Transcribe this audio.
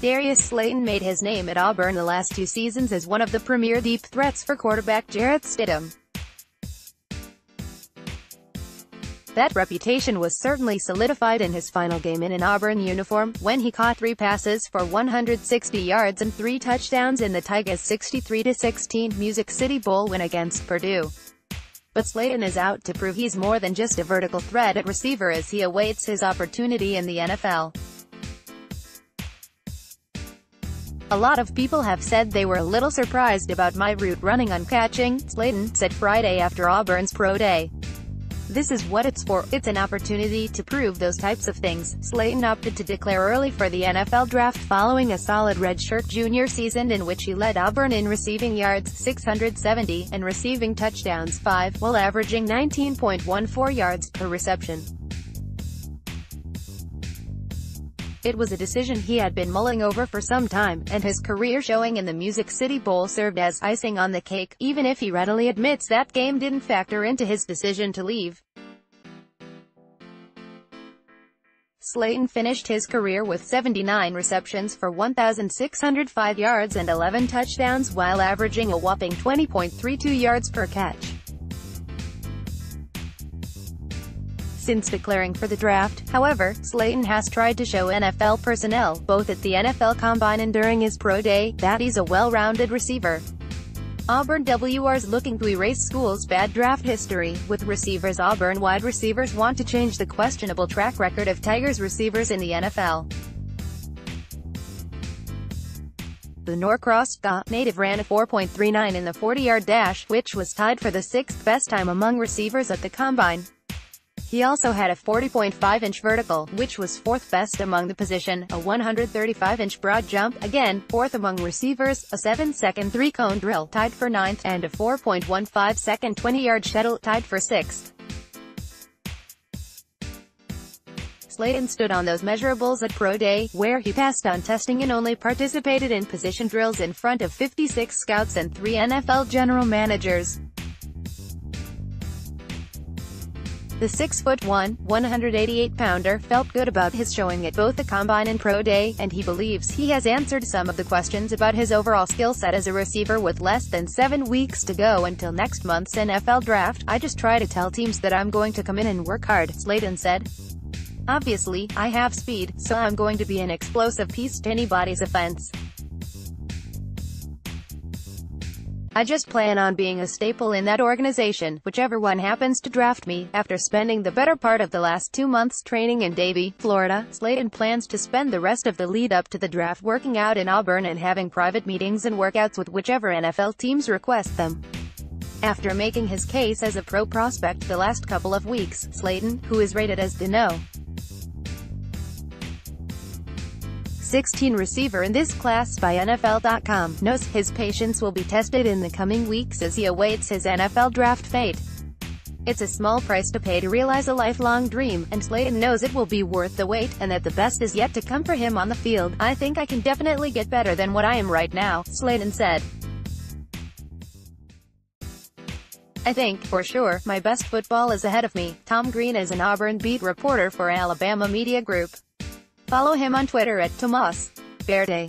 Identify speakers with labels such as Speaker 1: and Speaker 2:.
Speaker 1: Darius Slayton made his name at Auburn the last 2 seasons as one of the premier deep threats for quarterback Jarrett Stidham. That reputation was certainly solidified in his final game in an Auburn uniform, when he caught 3 passes for 160 yards and 3 touchdowns in the Tigers' 63-16 Music City Bowl win against Purdue. But Slayton is out to prove he's more than just a vertical threat at receiver as he awaits his opportunity in the NFL. A lot of people have said they were a little surprised about my route running on catching, Slayton said Friday after Auburn's pro day. This is what it's for, it's an opportunity to prove those types of things. Slayton opted to declare early for the NFL draft following a solid redshirt junior season in which he led Auburn in receiving yards 670, and receiving touchdowns 5, while averaging 19.14 yards per reception. It was a decision he had been mulling over for some time, and his career showing in the Music City Bowl served as icing on the cake, even if he readily admits that game didn't factor into his decision to leave. Slayton finished his career with 79 receptions for 1,605 yards and 11 touchdowns while averaging a whopping 20.32 yards per catch. Since declaring for the draft, however, Slayton has tried to show NFL personnel, both at the NFL Combine and during his pro day, that he's a well-rounded receiver. Auburn WR's looking to erase school's bad draft history. With receivers, Auburn wide receivers want to change the questionable track record of Tigers receivers in the NFL. The Norcross native ran a 4.39 in the 40-yard dash, which was tied for the 6th best time among receivers at the Combine. He also had a 40.5-inch vertical, which was 4th best among the position, a 135-inch broad jump, again, 4th among receivers, a 7-second 3-cone drill, tied for 9th, and a 4.15-second 20-yard shuttle, tied for 6th. Slayton stood on those measurables at Pro Day, where he passed on testing and only participated in position drills in front of 56 scouts and 3 NFL general managers. The 6'1", 188-pounder felt good about his showing at both the Combine and Pro Day, and he believes he has answered some of the questions about his overall skill set as a receiver. With less than 7 weeks to go until next month's NFL draft, I just try to tell teams that I'm going to come in and work hard, Slayton said. Obviously, I have speed, so I'm going to be an explosive piece to anybody's offense. I just plan on being a staple in that organization, whichever one happens to draft me. After spending the better part of the last 2 months training in Davie, Florida, Slayton plans to spend the rest of the lead-up to the draft working out in Auburn and having private meetings and workouts with whichever NFL teams request them. After making his case as a pro prospect the last couple of weeks, Slayton, who is rated as the No. 16 receiver in this class by NFL.com, knows his patience will be tested in the coming weeks as he awaits his NFL draft fate. It's a small price to pay to realize a lifelong dream, and Slayton knows it will be worth the wait, and that the best is yet to come for him on the field. I think I can definitely get better than what I am right now, Slayton said. I think, for sure, my best football is ahead of me. Tom Green is an Auburn beat reporter for Alabama Media Group. Follow him on Twitter at Tomas Verde.